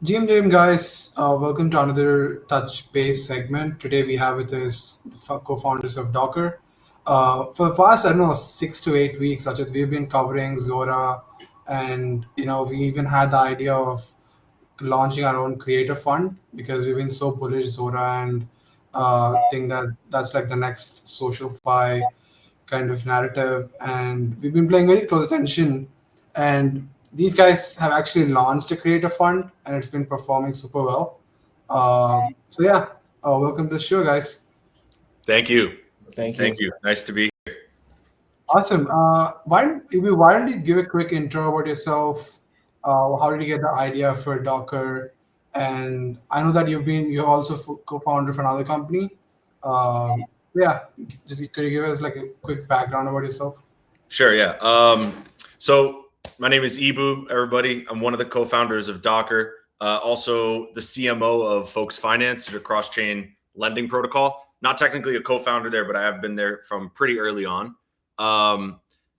GM guys, welcome to another touch base segment. Today we have with us the co-founders of Docker. For the past, I don't know, 6 to 8 weeks, Rachit, we've been covering Zora, and we even had the idea of launching our own creator fund because we've been so bullish Zora and think that that's like the next social fi kind of narrative. And we've been paying very close attention. And these guys have actually launched a creator fund and it's been performing super well. Welcome to the show, guys. Thank you. Thank Thank you. you. Nice to be here. Awesome. Why don't you give a quick intro about yourself? How did you get the idea for Docker? And I know that you're also co-founder of another company. Um, yeah, just could you give us like a quick background about yourself? Sure, yeah. So my name is Ibu, everybody. I'm one of the co-founders of Docker, also the CMO of Folks Finance, a cross-chain lending protocol. Not technically a co-founder there, but I have been there from pretty early on.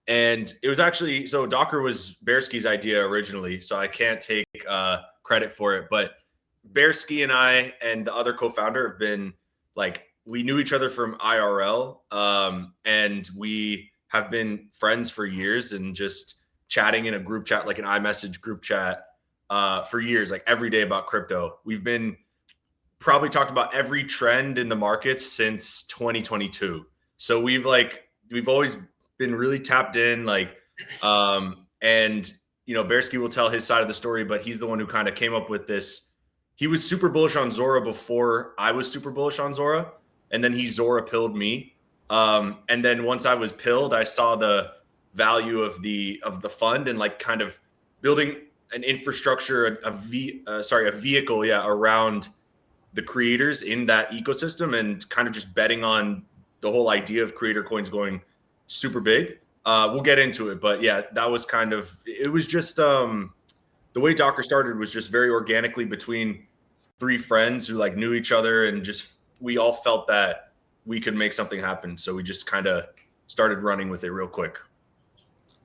And it was actually, so Docker was Bearski's idea originally, so I can't take credit for it. But Bearski and I and the other co-founder have been like, we knew each other from IRL, and we have been friends for years and just chatting in a group chat, like an iMessage group chat, for years, like every day about crypto. We've been probably talked about every trend in the markets since 2022. So we've always been really tapped in, and Bearski will tell his side of the story, but he's the one who kind of came up with this. He was super bullish on Zora before I was super bullish on Zora, and then he Zora pilled me. And then once I was pilled, I saw the value of the fund and like kind of building an infrastructure, a vehicle, around the creators in that ecosystem, and kind of just betting on the whole idea of creator coins going super big. We'll get into it, but yeah, that was kind of, it was just the way Docker started was just very organically between three friends who like knew each other, and just we all felt that we could make something happen. So we just kind of started running with it real quick.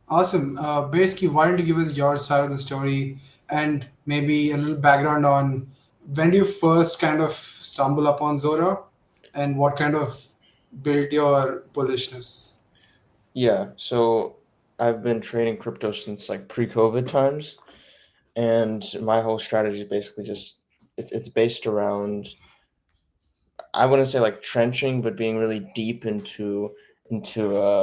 Awesome. Bearski, why don't you give us your side of the story and maybe a little background on when do you first kind of stumble upon Zora and what kind of built your bullishness? Yeah, so I've been trading crypto since like pre-COVID times, and my whole strategy is basically just it's based around, I wouldn't say like trenching, but being really deep into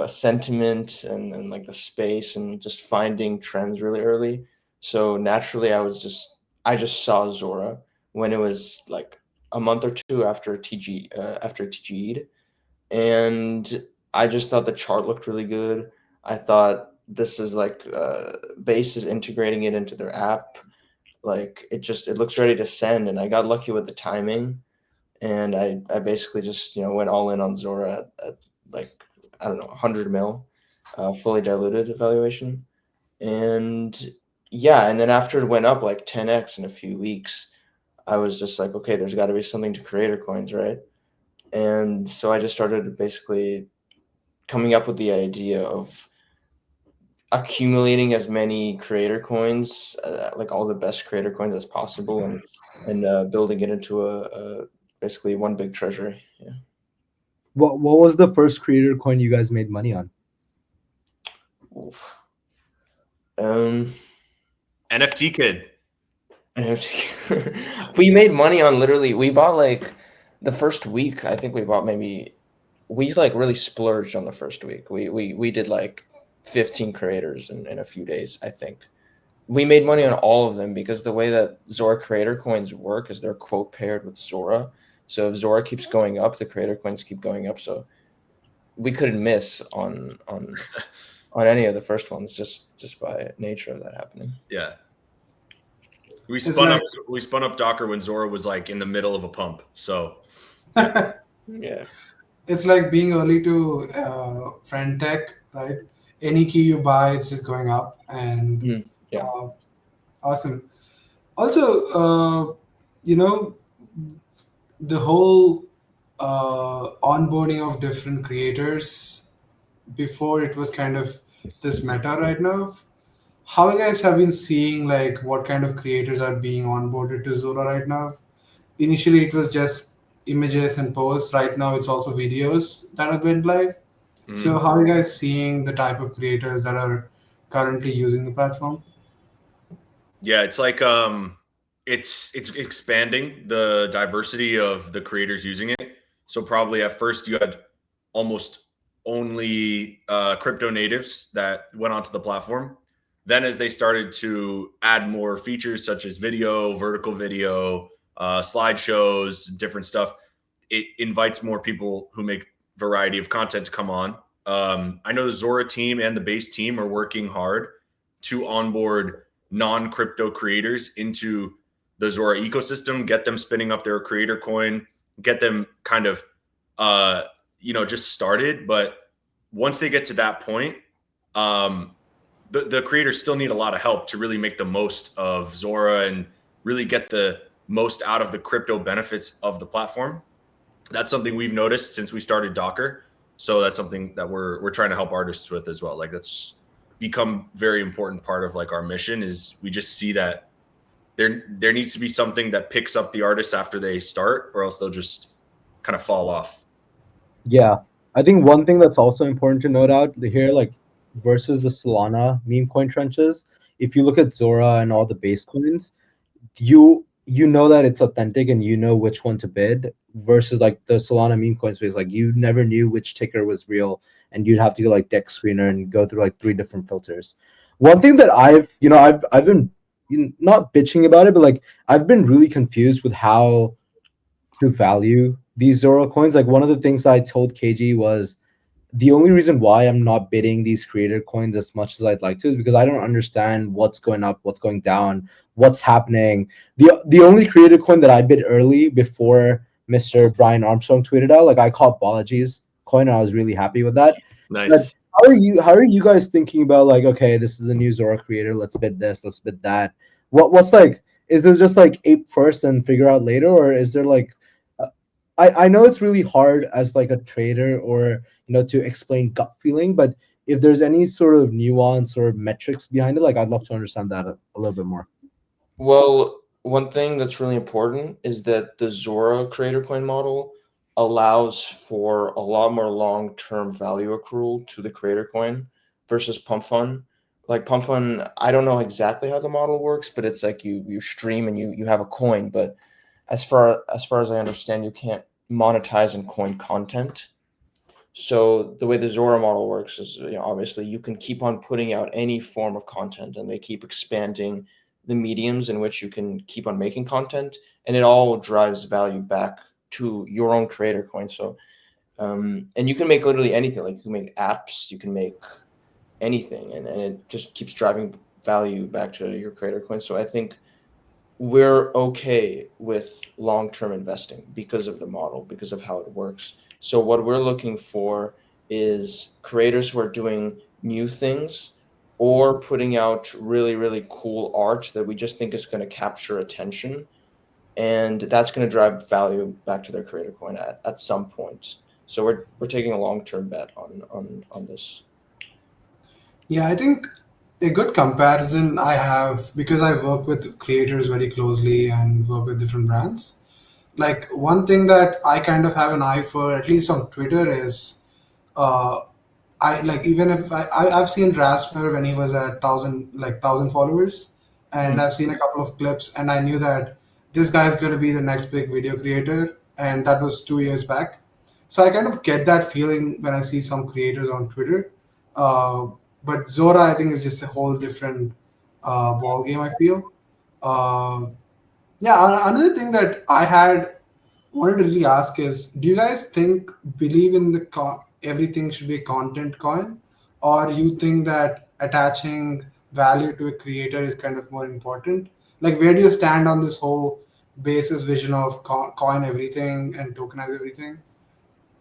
sentiment and like the space and just finding trends really early. So naturally, I just saw Zora when it was like a month or two after TG'd, and I just thought the chart looked really good. I thought this is like Base is integrating it into their app. Like it looks ready to send, and I got lucky with the timing, and I basically just went all in on Zora at like, I don't know, 100 mil, fully diluted evaluation, and yeah, and then after it went up like 10x in a few weeks, I was just like, okay, there's got to be something to creator coins, right? And so I just started basically coming up with the idea of accumulating as many creator coins, like all the best creator coins as possible, and building it into a basically one big treasury. Yeah. What was the first creator coin you guys made money on? Oof. NFT kid. We made money on literally. We bought like the first week. I think we bought we like really splurged on the first week. We did like 15 creators in a few days. I think we made money on all of them because the way that Zora creator coins work is they're quote paired with Zora. So if Zora keeps going up, the creator coins keep going up. So we couldn't miss on any of the first ones just by nature of that happening. Yeah. We It's spun up Docker when Zora was like in the middle of a pump. So Yeah. it's like being early to friend tech, right? Any key you buy, it's just going up, and Yeah. awesome. Also, the whole onboarding of different creators before it was kind of this meta right now. how you guys have been seeing like what kind of creators are being onboarded to Zora right now? Initially, it was just images and posts. Right now, it's also videos that have been live. So, Mhm. how are you guys seeing the type of creators that are currently using the platform? Yeah, it's like it's expanding the diversity of the creators using it. So probably at first you had almost only crypto natives that went onto the platform. Then as they started to add more features such as video, vertical video, slideshows, different stuff, it invites more people who make variety of content to come on. I know the Zora team and the base team are working hard to onboard non-crypto creators into the Zora ecosystem, get them spinning up their creator coin, get them kind of just started. But once they get to that point, um, the creators still need a lot of help to really make the most of Zora and really get the most out of the crypto benefits of the platform. That's something we've noticed since we started Docker. So that's something that we're trying to help artists with as well. Like that's become very important part of like our mission is we just see that there needs to be something that picks up the artists after they start, or else they'll just kind of fall off. Yeah, I think one thing that's also important to note out here, like versus the Solana meme coin trenches, if you look at Zora and all the base coins, you know that it's authentic and you know which one to bid versus like the Solana meme coin space. Like you never knew which ticker was real, and you'd have to go like deck screener and go through like three different filters. One thing that I've been not bitching about it, but like I've been really confused with how to value these Zora coins. Like one of the things that I told KG was the only reason why I'm not bidding these creator coins as much as I'd like to is because I don't understand what's going up, what's going down, what's happening. The only creator coin that I bid early before Mr. Brian Armstrong tweeted out, like I caught Balaji's coin and I was really happy with that. But Nice. how are you guys thinking about like, okay, this is a new Zora creator, let's bid this, let's bid that. What's like, is this just like ape first and figure out later, or is there like I know it's really hard as like a trader or to explain gut feeling, but if there's any sort of nuance or metrics behind it, like I'd love to understand that a little bit more. Well, one thing that's really important is that the Zora creator coin model allows for a lot more long-term value accrual to the creator coin versus pump fund. Like pump fund, I don't know exactly how the model works, but it's like you stream and you have a coin, but as far as I understand, you can't monetize and coin content. So the way the Zora model works is, obviously you can keep on putting out any form of content, and they keep expanding the mediums in which you can keep on making content, and it all drives value back to your own creator coin. So, and you can make literally anything. Like you can make apps, you can make anything, and it just keeps driving value back to your creator coin. So I think we're okay with long-term investing because of the model, because of how it works. So what we're looking for is creators who are doing new things or putting out really, really cool art that we just think is going to capture attention. And that's going to drive value back to their creator coin at some point. So we're taking a long-term bet on this. Yeah, I think a good comparison I have because I work with creators very closely and work with different brands. Like one thing that I kind of have an eye for, at least on Twitter, is uh, I like even if I've seen Rasper when he was at thousand followers, and I've seen a couple of clips, and I knew that this guy is going to be the next big video creator, and that was 2 years back. So I kind of get that feeling when I see some creators on Twitter. Uh, but Zora, I think, is just a whole different ball game. I feel. Uh, yeah, another thing that I had wanted to really ask is, do you guys believe in everything should be a content coin, or you think that attaching value to a creator is kind of more important? Like, where do you stand on this whole basis vision of coin everything and tokenize everything?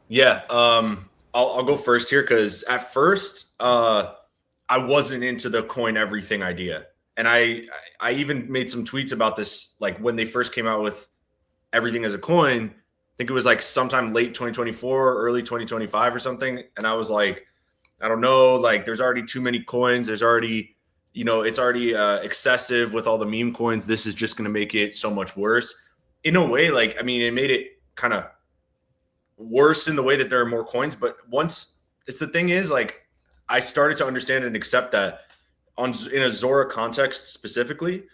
Yeah. I'll go first here because at first I wasn't into the coin everything idea. And I even made some tweets about this like when they first came out with everything as a coin. I think it was like sometime late 2024, early 2025 or something. And I was like, I don't know, like there's already too many coins. There's already, it's already excessive with all the meme coins. This is just going to make it so much worse. In a way, like, I mean, it made it kind of worse in the way that there are more coins. But once it's the thing is, like, I started to understand and accept that in a Zora context specifically,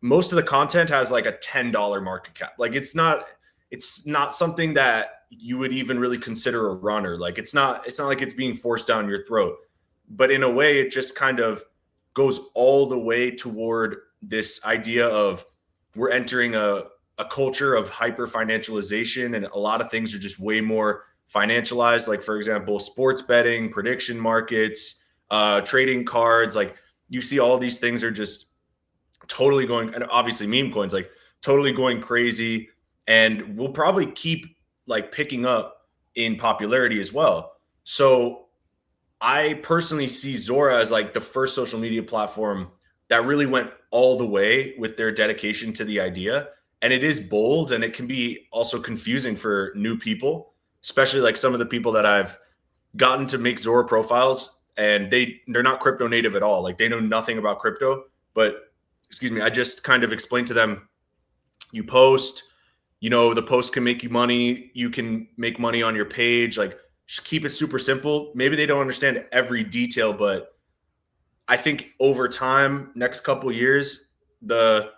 most of the content has like a $10 market cap. Like it's not something that you would even really consider a runner. Like it's not like it's being forced down your throat. But in a way, it just kind of goes all the way toward this idea of we're entering a culture of hyper financialization, and a lot of things are just way more financialized. Like, for example, sports betting, prediction markets, trading cards. Like, you see all these things are just totally going, and obviously meme coins, like totally going crazy, and will probably keep like picking up in popularity as well. So I personally see Zora as like the first social media platform that really went all the way with their dedication to the idea. And it is bold, and it can be also confusing for new people, especially like some of the people that I've gotten to make Zora profiles, and they're not crypto native at all. Like, they know nothing about crypto, but excuse me, I just kind of explained to them, you post, the post can make you money. You can make money on your page. Like, just keep it super simple. Maybe they don't understand every detail, but I think over time, next couple of years, the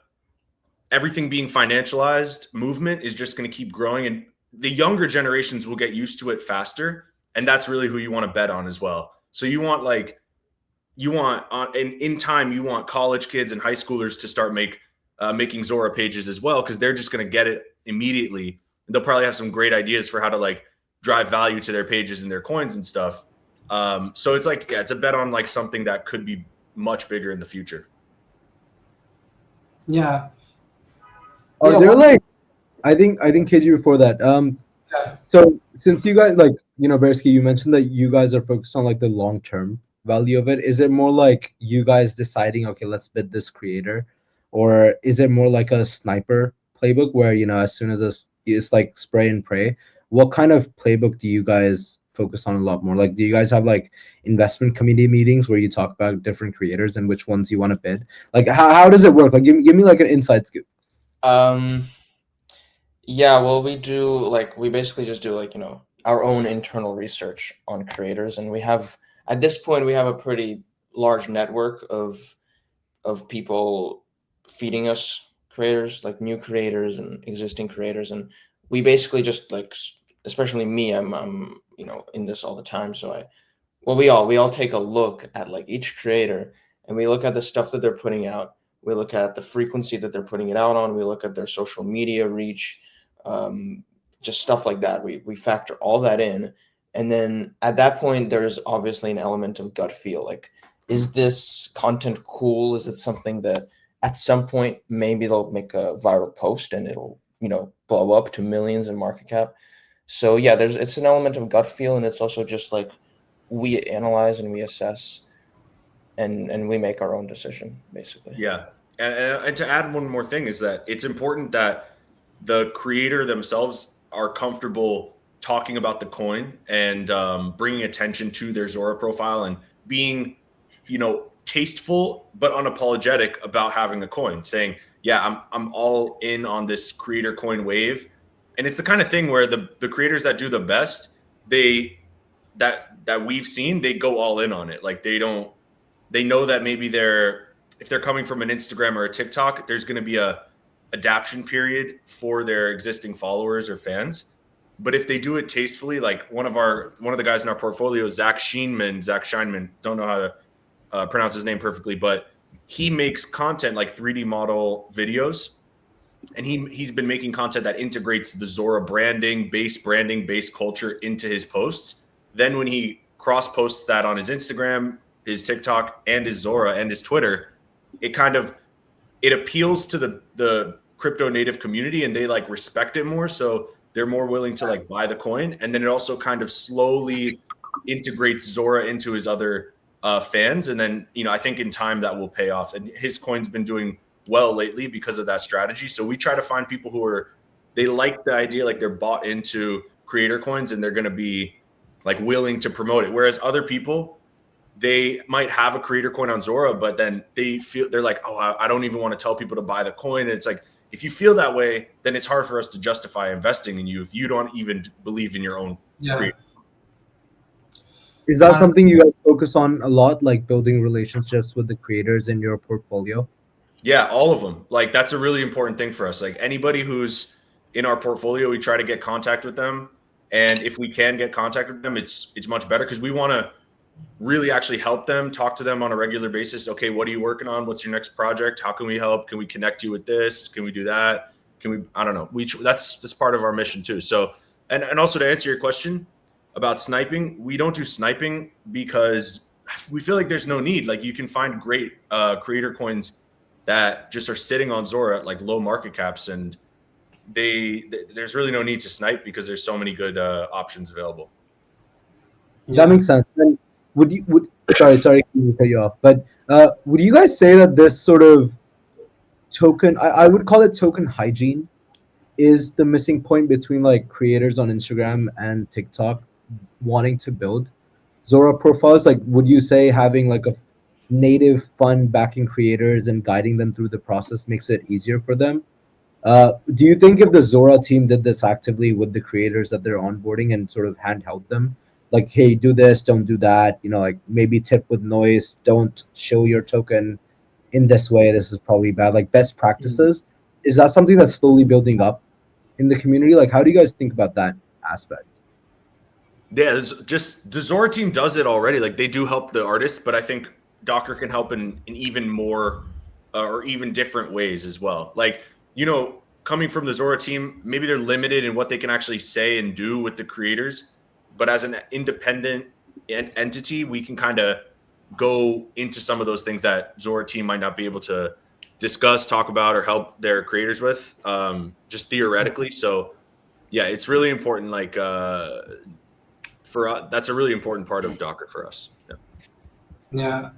everything being financialized movement is just going to keep growing, and the younger generations will get used to it faster. And that's really who you want to bet on as well. So in time, you want college kids and high schoolers to start making Zora pages as well, because they're just going to get it immediately. They'll probably have some great ideas for how to like drive value to their pages and their coins and stuff. So it's like, yeah, it's a bet on like something that could be much bigger in the future. Yeah. Are Yeah, there one- like I think KG before that. Yeah. So since you guys Bearski, you mentioned that you guys are focused on like the long term value of it. Is it more like you guys deciding, okay, let's bid this creator, or is it more like a sniper playbook where as soon as it's like spray and pray? What kind of playbook do you guys focus on a lot more? Like, do you guys have like investment committee meetings where you talk about different creators and which ones you want to bid? Like, how does it work? Like, give me like an inside scoop. Yeah, well, we basically just do like, our own internal research on creators, and at this point we have a pretty large network of people feeding us creators, like new creators and existing creators, and we basically just like, especially me, I'm in this all the time, so we all take a look at like each creator, and we look at the stuff that they're putting out. We look at the frequency that they're putting it out on. We look at their social media reach, just stuff like that. We factor all that in, and then at that point, there's obviously an element of gut feel. Like, is this content cool? Is it something that at some point maybe they'll make a viral post and it'll blow up to millions in market cap? So yeah, it's an element of gut feel, and it's also just like we analyze and we assess, and we make our own decision, basically. Yeah. And to add one more thing is that it's important that the creator themselves are comfortable talking about the coin and bringing attention to their Zora profile and being, tasteful but unapologetic about having a coin, saying, yeah, I'm all in on this creator coin wave. And it's the kind of thing where the creators that do the best, that we've seen, they go all in on it. Like, they know that maybe if they're coming from an Instagram or a TikTok, there's going to be a adaptation period for their existing followers or fans. But if they do it tastefully, like one of the guys in our portfolio, Zach Scheinman, don't know how to pronounce his name perfectly, but he makes content like 3D model videos, and he's been making content that integrates the Zora branding, base culture into his posts. Then when he cross posts that on his Instagram, his TikTok, and his Zora and his Twitter, it appeals to the crypto native community, and they like respect it more. So they're more willing to like buy the coin. And then it also kind of slowly integrates Zora into his other fans. And then, I think in time that will pay off. And his coin's been doing well lately because of that strategy. So we try to find people they like the idea, like they're bought into creator coins, and they're going to be like willing to promote it. Whereas other people, they might have a creator coin on Zora, but then they're like, oh, I don't even want to tell people to buy the coin. And it's like, if you feel that way, then it's hard for us to justify investing in you if you don't even believe in your own Yeah. creator. Is that something you guys focus on a lot, like building relationships with the creators in your portfolio? Yeah, all of them. Like that's a really important thing for us. Like anybody who's in our portfolio, we try to get contact with them. And if we can get contact with them, it's much better because we want to really actually help them, talk to them on a regular basis. Okay, what are you working on? What's your next project? How can we help? Can we connect you with this? Can we do that? Can we, I don't know. That's part of our mission too. So, and also to answer your question about sniping, we don't do sniping because we feel like there's no need. Like you can find great creator coins that just are sitting on Zora at like low market caps, and there's really no need to snipe because there's so many good options available. That makes sense. And would sorry to cut you off, but would you guys say that this sort of token, I would call it token hygiene, is the missing point between like creators on Instagram and TikTok wanting to build Zora profiles? Like, would you say having like a native fund backing creators and guiding them through the process makes it easier for them? Do you think if the Zora team did this actively with the creators that they're onboarding and sort of handheld them, like, hey, do this, don't do that, like maybe tip with noise, don't show your token in this way, this is probably bad, like best practices, is that something that's slowly building up in the community? Like, how do you guys think about that aspect? Yeah, just the Zora team does it already. Like they do help the artists, but I think Docker can help in even more or even different ways as well. Like, coming from the Zora team, maybe they're limited in what they can actually say and do with the creators. But as an independent entity, we can kind of go into some of those things that Zora team might not be able to discuss, talk about, or help their creators with, just theoretically. So yeah, it's really important. Like for us, that's a really important part of Docker for us. Yeah. Yeah.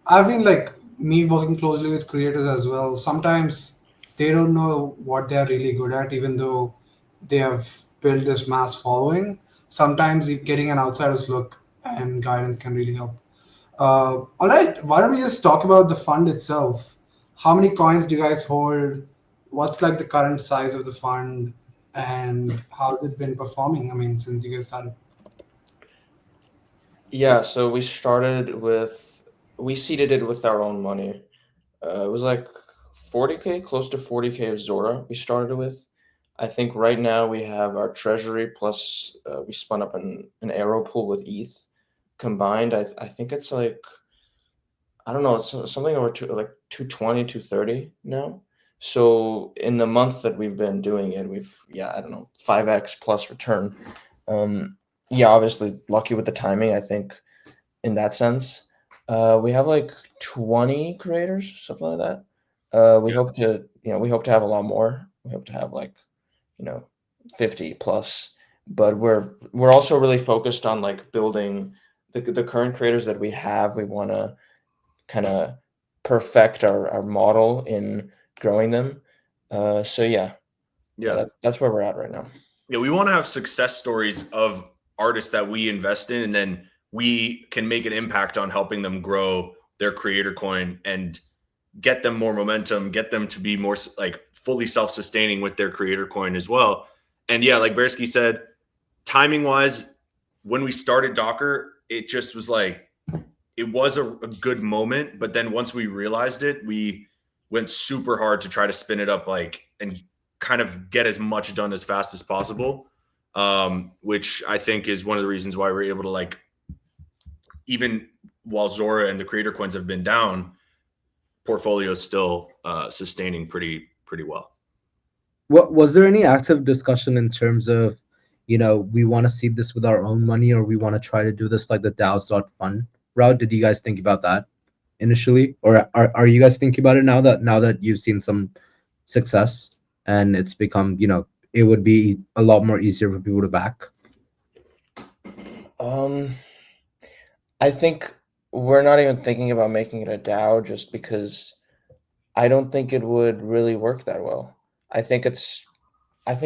I've been like me working closely with creators as well. Sometimes they don't know what they're really good at, even though they have built this mass following. Sometimes getting an outsider's look and guidance can really help. All right, why don't we just talk about the fund itself? How many coins do you guys hold? What's like the current size of the fund, and how's it been performing? I mean, since you guys started. Yeah, so we seeded it with our own money. It was like 40K, close to 40K of Zora we started with. I think right now we have our treasury plus we spun up an arrow pool with ETH combined. I think it's like, I don't know, it's something over like 220, 230 now. So in the month that we've been doing it, I don't know, 5x plus return. Yeah, obviously lucky with the timing, I think, in that sense. We have like 20 creators, something like that. We hope to have a lot more. We hope to have like, 50 plus. But we're also really focused on like building the current creators that we have. We want to kind of perfect our model in growing them. So yeah, that's where we're at right now. Yeah, we want to have success stories of artists that we invest in, and then we can make an impact on helping them grow their creator coin and get them more momentum, get them to be more like fully self-sustaining with their creator coin as well. And yeah, like Bearski said, timing wise, when we started Docker, it just was like, it was a good moment. But then once we realized it, we went super hard to try to spin it up, like, and kind of get as much done as fast as possible. Which I think is one of the reasons why we're able to, like, even while Zora and the creator coins have been down, portfolio is still sustaining pretty well. What was there any active discussion in terms of, we want to seed this with our own money, or we want to try to do this like the DAOs.fund route? Did you guys think about that initially, or are you guys thinking about it now that you've seen some success and it's become, it would be a lot more easier for people to back? I think we're not even thinking about making it a DAO just because I don't think it would really work that well. I think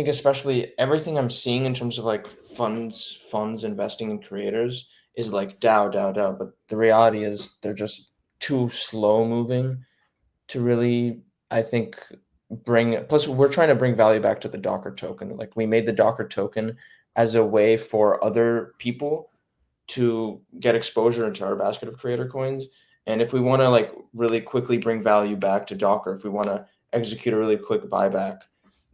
especially everything I'm seeing in terms of like funds investing in creators is like DAO, but the reality is they're just too slow moving to really, I think, bring. Plus, we're trying to bring value back to the Docker token. Like, we made the Docker token as a way for other people to get exposure into our basket of creator coins. And if we want to like really quickly bring value back to Docker, if we want to execute a really quick buyback,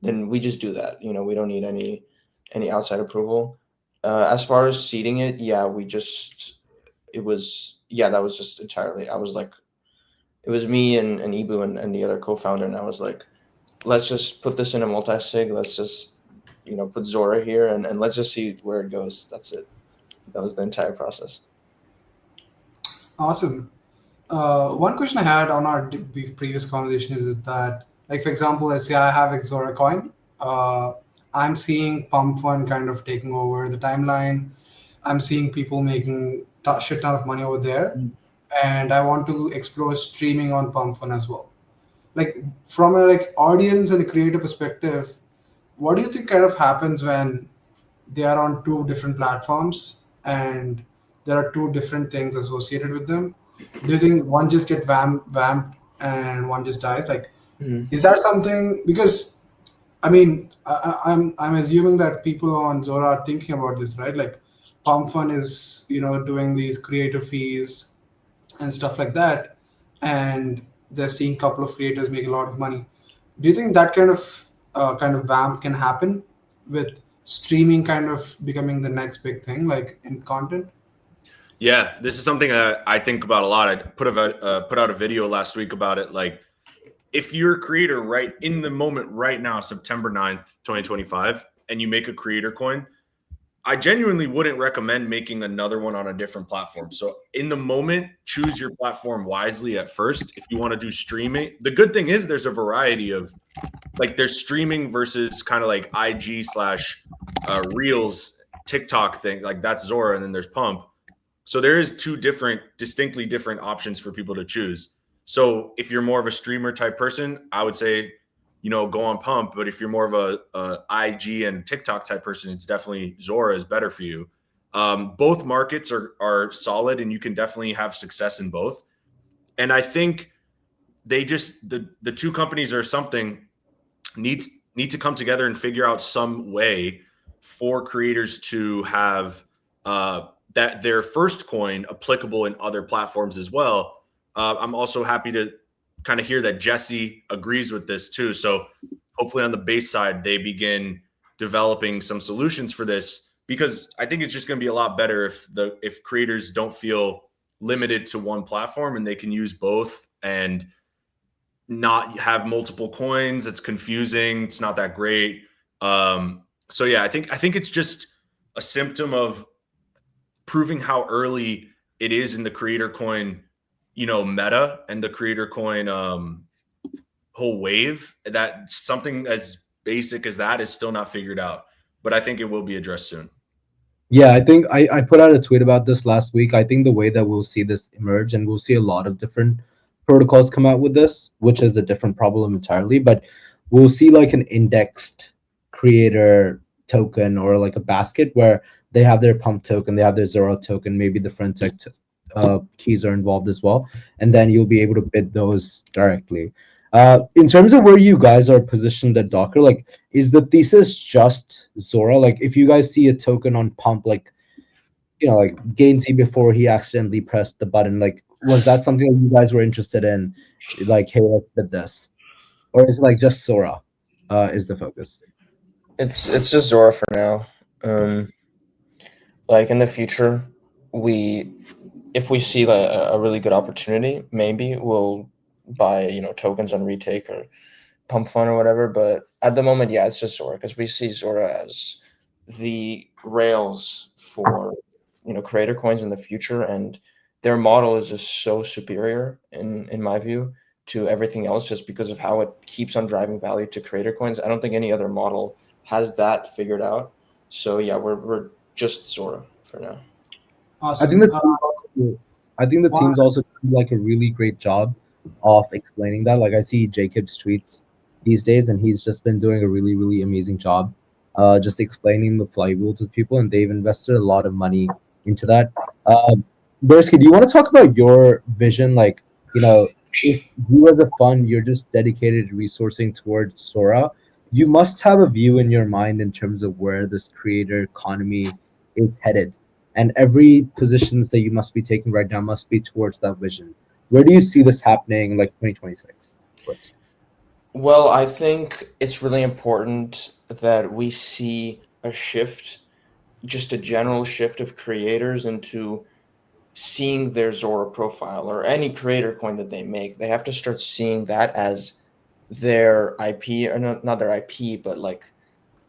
then we just do that. You know, we don't need any outside approval. As far as seeding it, yeah, that was just entirely. I was like, it was me and Ibu and the other co-founder, and I was like, let's just put this in a multi-sig. Let's just put Zora here, and let's just see where it goes. That's it. That was the entire process. Awesome. One question I had on our previous conversation is that, like, for example, let's say I have a Zora coin. I'm seeing Pump Fund kind of taking over the timeline. I'm seeing people making shit ton of money over there, and I want to explore streaming on Pump Fund as well. Like, from a like audience and a creator perspective, what do you think kind of happens when they are on two different platforms and there are two different things associated with them? Do you think one just get vamped and one just dies? Like, is that something? Because I mean, I'm assuming that people on Zora are thinking about this, right? Like, Pump Fun is doing these creator fees and stuff like that, and they're seeing a couple of creators make a lot of money. Do you think that kind of vamp can happen with streaming kind of becoming the next big thing, like in content? Yeah, this is something I think about a lot. I put out a video last week about it. Like, if you're a creator right in the moment right now, September 9th, 2025, and you make a creator coin, I genuinely wouldn't recommend making another one on a different platform. So in the moment, choose your platform wisely at first. If you want to do streaming, the good thing is there's a variety of, like, there's streaming versus kind of like IG / Reels, TikTok thing, like that's Zora, and then there's Pump. So there is two distinctly different options for people to choose. So if you're more of a streamer type person, I would say, go on Pump. But if you're more of a IG and TikTok type person, it's definitely Zora is better for you. Both markets are solid, and you can definitely have success in both. And I think they just the two companies or something need to come together and figure out some way for creators to have that their first coin applicable in other platforms as well. I'm also happy to kind of hear that Jesse agrees with this too. So hopefully on the base side, they begin developing some solutions for this, because I think it's just going to be a lot better if creators don't feel limited to one platform and they can use both and not have multiple coins. It's confusing. It's not that great. So yeah, I think it's just a symptom of proving how early it is in the creator coin meta and the creator coin whole wave, that something as basic as that is still not figured out, but I think it will be addressed soon. Yeah, I think I put out a tweet about this last week. I think the way that we'll see this emerge, and we'll see a lot of different protocols come out with this, which is a different problem entirely, but we'll see like an indexed creator token or like a basket where they have their Pump token, they have their Zora token, maybe the Frontech keys are involved as well, and then you'll be able to bid those directly. In terms of where you guys are positioned at Docker, like, is the thesis just Zora? Like, if you guys see a token on Pump, like, like Gainsey before he accidentally pressed the button, like, was that something that you guys were interested in? Like, hey, let's bid this, or is it like just Zora is the focus? It's just Zora for now. Like, in the future, if we see a really good opportunity, maybe we'll buy tokens on retake or Pump Fund or whatever. But at the moment, yeah, it's just Zora, because we see Zora as the rails for creator coins in the future, and their model is just so superior in my view to everything else, just because of how it keeps on driving value to creator coins. I don't think any other model has that figured out. So yeah, we're just Zora for now. Awesome. I think the teams also do like a really great job of explaining that. Like, I see Jacob's tweets these days, and he's just been doing a really, really amazing job just explaining the flywheel to people, and they've invested a lot of money into that. Bearski, do you want to talk about your vision? Like, if you as a fund, you're just dedicated resourcing towards Sora, you must have a view in your mind in terms of where this creator economy is headed. And every positions that you must be taking right now must be towards that vision. Where do you see this happening, like 2026, for instance? Well, I think it's really important that we see a shift, just a general shift of creators into seeing their Zora profile or any creator coin that they make. They have to start seeing that as their IP, or not their IP, but like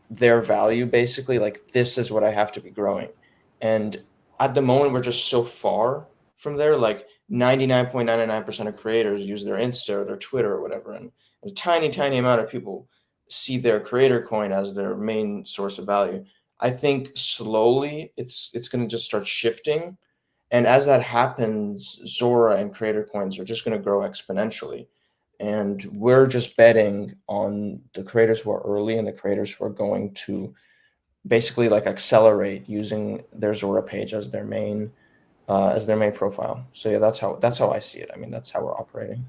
their value, basically. Like, this is what I have to be growing. And at the moment, we're just so far from there. Like 99.99% of creators use their Insta or their Twitter or whatever, and a tiny amount of people see their creator coin as their main source of value. I think slowly it's going to just start shifting, and as that happens, Zora and creator coins are just going to grow exponentially. And we're just betting on the creators who are early and the creators who are going to basically like accelerate using their Zora page as their main profile. So yeah, that's how I see it. I mean, that's how we're operating.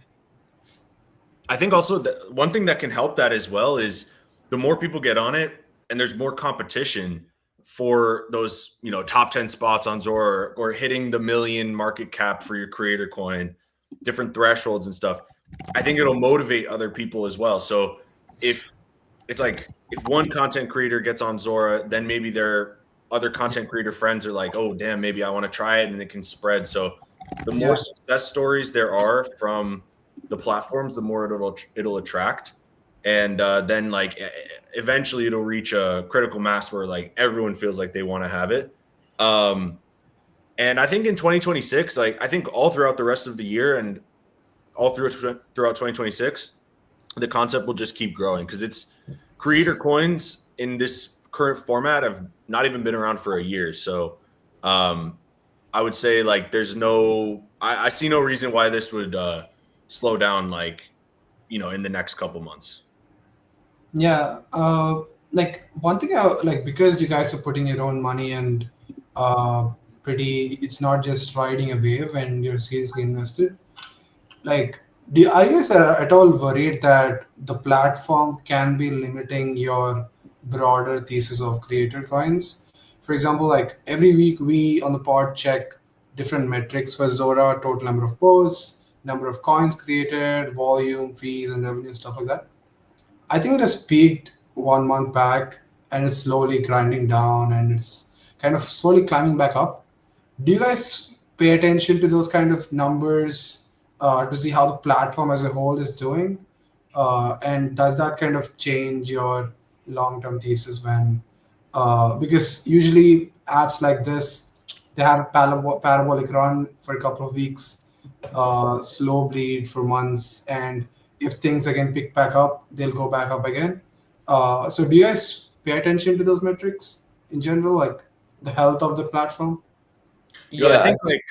I think also one thing that can help that as well is the more people get on it and there's more competition for those, top 10 spots on Zora or hitting the million market cap for your creator coin, different thresholds and stuff. I think it'll motivate other people as well. So if it's like, if one content creator gets on Zora, then maybe their other content creator friends are like, oh, damn, maybe I want to try it, and it can spread. So the more success stories there are from the platforms, the more it'll attract. And then like eventually it'll reach a critical mass where like everyone feels like they want to have it. And I think in 2026, like I think all throughout the rest of the year and all throughout 2026, the concept will just keep growing because it's creator coins in this current format have not even been around for a year. So I would say like there's I see no reason why this would slow down like, in the next couple months. Yeah, like one thing like because you guys are putting your own money and it's not just riding a wave and you're seriously invested. Like, are you guys at all worried that the platform can be limiting your broader thesis of creator coins? For example, like every week we on the pod check different metrics for Zora, total number of posts, number of coins created, volume, fees, and revenue, stuff like that. I think it has peaked 1 month back and it's slowly grinding down and it's kind of slowly climbing back up. Do you guys pay attention to those kind of numbers to see how the platform as a whole is doing? And does that kind of change your long-term thesis because usually apps like this, they have a parabolic run for a couple of weeks, slow bleed for months, and if things again pick back up, they'll go back up again. So do you guys pay attention to those metrics in general, like the health of the platform? I Yeah, think like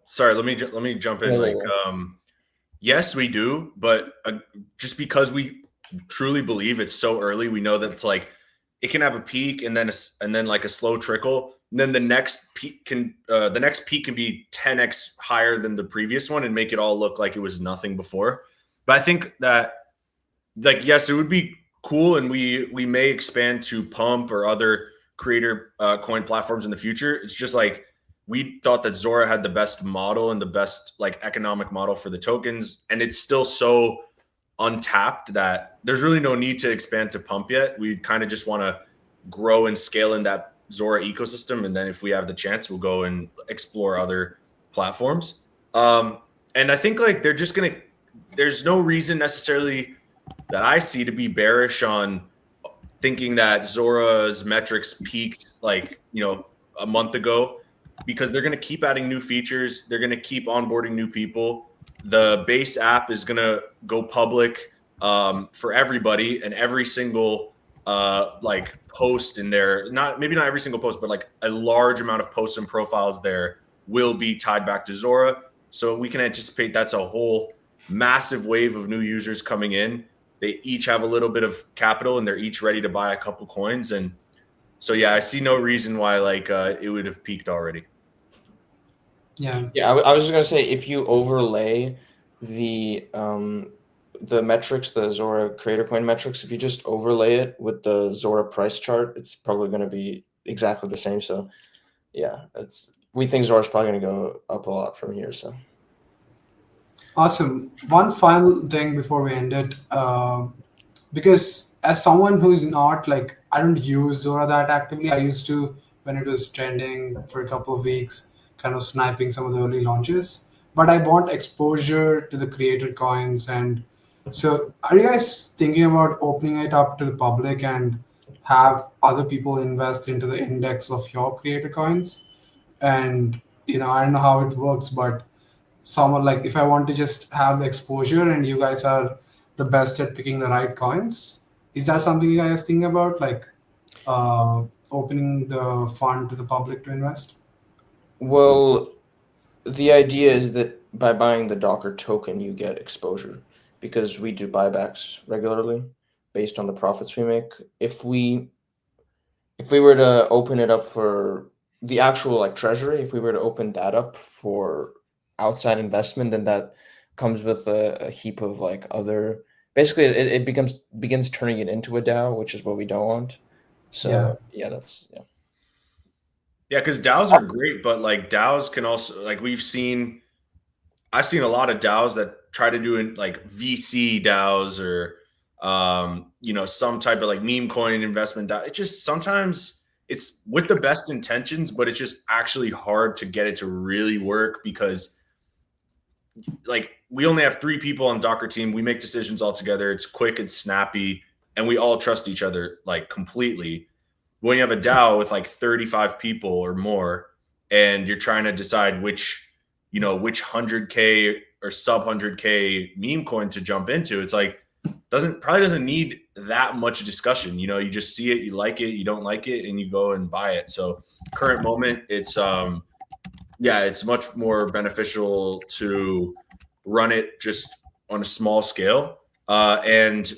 sorry, let me jump in. yeah, Like yeah. yes, we do, but just because we truly believe it's so early, we know that it's like it can have a peak and then like a slow trickle. And then the next peak can be 10x higher than the previous one and make it all look like it was nothing before. But I think that like yes, it would be cool, and we may expand to Pump or other creator coin platforms in the future. It's just like we thought that Zora had the best model and the best like economic model for the tokens, and it's still so untapped that there's really no need to expand to Pump yet. We kind of just want to grow and scale in that Zora ecosystem, and then if we have the chance, we'll go and explore other platforms. And I think like there's no reason necessarily that I see to be bearish on thinking that Zora's metrics peaked like, a month ago, because they're going to keep adding new features. They're going to keep onboarding new people. The base app is going to go public for everybody, and every single like post in there, maybe not every single post, but like a large amount of posts and profiles there will be tied back to Zora. So we can anticipate that's a whole massive wave of new users coming in. They each have a little bit of capital and they're each ready to buy a couple coins. And so, yeah, I see no reason why like it would have peaked already. Yeah. Yeah, I was just gonna say if you overlay the metrics, the Zora Creator Coin metrics, if you just overlay it with the Zora price chart, it's probably gonna be exactly the same. So yeah, we think Zora's probably gonna go up a lot from here. So Awesome. One final thing before we end it, because as someone who's not like, I don't use Zora that actively. I used to when it was trending for a couple of weeks, kind of sniping some of the early launches. But I want exposure to the creator coins, and so are you guys thinking about opening it up to the public and have other people invest into the index of your creator coins? And I don't know how it works, but someone like if I want to just have the exposure and you guys are the best at picking the right coins, is that something you guys think about, like uh, opening the fund to the public to invest? well, the idea is that by buying the Docker token, you get exposure because we do buybacks regularly based on the profits we make. If we were to open it up for the actual like treasury, if we were to open that up for outside investment, then that comes with a heap of like other. Basically, it begins turning it into a DAO, which is what we don't want. Yeah. So yeah, that's yeah. Yeah, because DAOs are great, but like DAOs can also like I've seen a lot of DAOs that try to do like VC DAOs or some type of like meme coin investment DAO. It just sometimes it's with the best intentions, but it's just actually hard to get it to really work because like we only have 3 people on Docker team. We make decisions all together. It's quick, it's snappy, and we all trust each other like completely. When you have a DAO with like 35 people or more, and you're trying to decide which 100K or sub 100K meme coin to jump into, it's like probably doesn't need that much discussion. You just see it, you like it, you don't like it, and you go and buy it. So current moment, it's much more beneficial to run it just on a small scale. And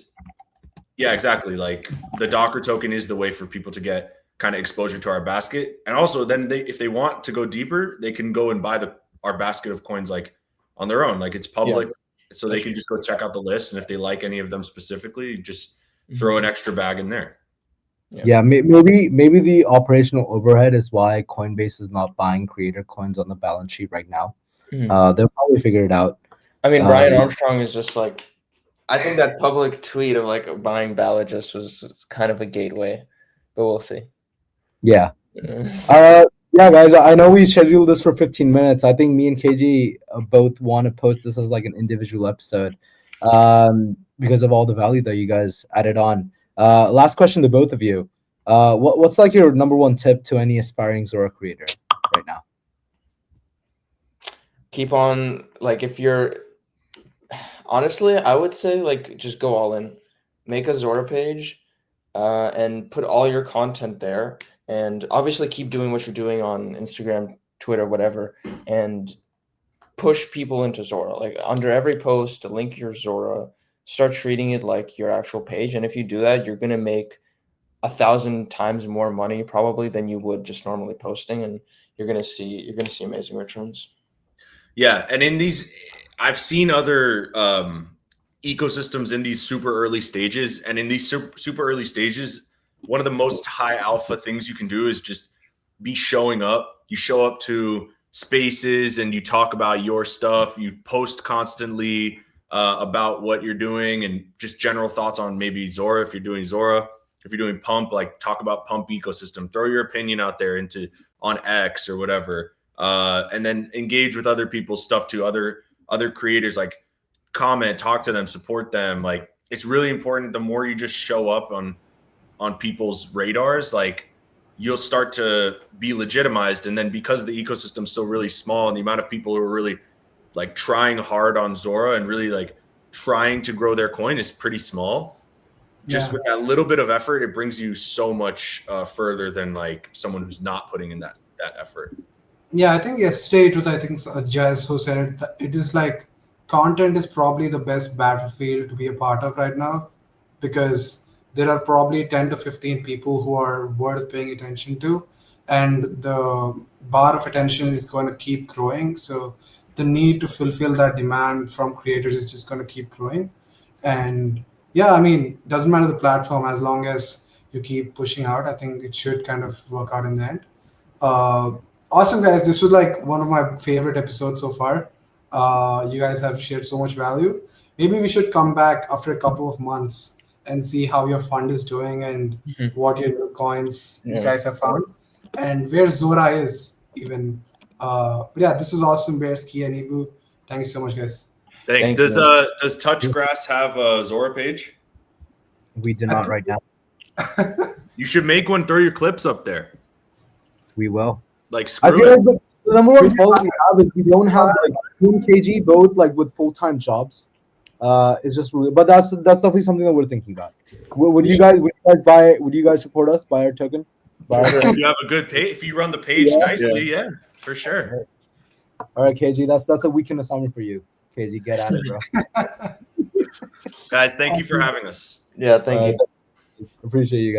yeah, exactly. Like the Docker token is the way for people to get kind of exposure to our basket. And also then if they want to go deeper, they can go and buy our basket of coins like on their own. Like it's public. So they can just go check out the list. And if they like any of them specifically, just throw an extra bag in there. Yeah, maybe the operational overhead is why Coinbase is not buying creator coins on the balance sheet right now. They'll probably figure it out. I mean, Brian Armstrong is just like, I think that public tweet of like buying ballot just was kind of a gateway, but we'll see. Yeah. Yeah, guys, I know we scheduled this for 15 minutes. I think me and KG both want to post this as like an individual episode because of all the value that you guys added on. Last question to both of you. What's like your number one tip to any aspiring Zora creator right now? Keep on, like, honestly, I would say like just go all in, make a Zora page, and put all your content there, and obviously keep doing what you're doing on Instagram, Twitter, whatever, and push people into Zora. Like under every post, link your Zora, start treating it like your actual page, and if you do that, you're gonna make 1,000 times more money probably than you would just normally posting, and you're gonna see amazing returns. Yeah, and I've seen other ecosystems in these super early stages, and in these super early stages, one of the most high alpha things you can do is just be showing up. You show up to spaces and you talk about your stuff. You post constantly about what you're doing and just general thoughts on maybe Zora. If you're doing Zora, if you're doing Pump, like talk about Pump ecosystem. Throw your opinion out there on X or whatever. And then engage with other people's stuff too, other creators, like comment, talk to them, support them. Like it's really important. The more you just show up on people's radars, like you'll start to be legitimized. And then because the ecosystem's still really small and the amount of people who are really like trying hard on Zora and really like trying to grow their coin is pretty small. Just with that little bit of effort, it brings you so much further than like someone who's not putting in that effort. Yeah, I think yesterday it was, I think, Jazz who said it. It is like content is probably the best battlefield to be a part of right now because there are probably 10 to 15 people who are worth paying attention to. and the bar of attention is going to keep growing. So the need to fulfill that demand from creators is just going to keep growing. And yeah, I mean, doesn't matter the platform, as long as you keep pushing out, I think it should kind of work out in the end. Uh, awesome, guys. This was like one of my favorite episodes so far. You guys have shared so much value. Maybe we should come back after a couple of months and see how your fund is doing and Mhm. what your new coins you Yeah. guys have found and where Zora is even. But yeah, this was awesome, Bearski and Ibu. Thank you so much, guys. Thanks. Thank you. Does Touchgrass have a Zora page? We do I not think- right now. You should make one. Throw your clips up there. We will. Like I screw feel it. like the number one problem we have is we don't have like you and KG both like with full-time jobs. It's just weird. But that's definitely something that we're thinking about. Would you guys buy? Would you guys support us? Buy our token? Buy our If you have a good page, if you run the page Yeah. nicely, yeah, for sure. All right, KG. That's a weekend assignment for you. KG, get at it, bro. Guys, thank you for having us. Yeah, thank you. Appreciate you guys.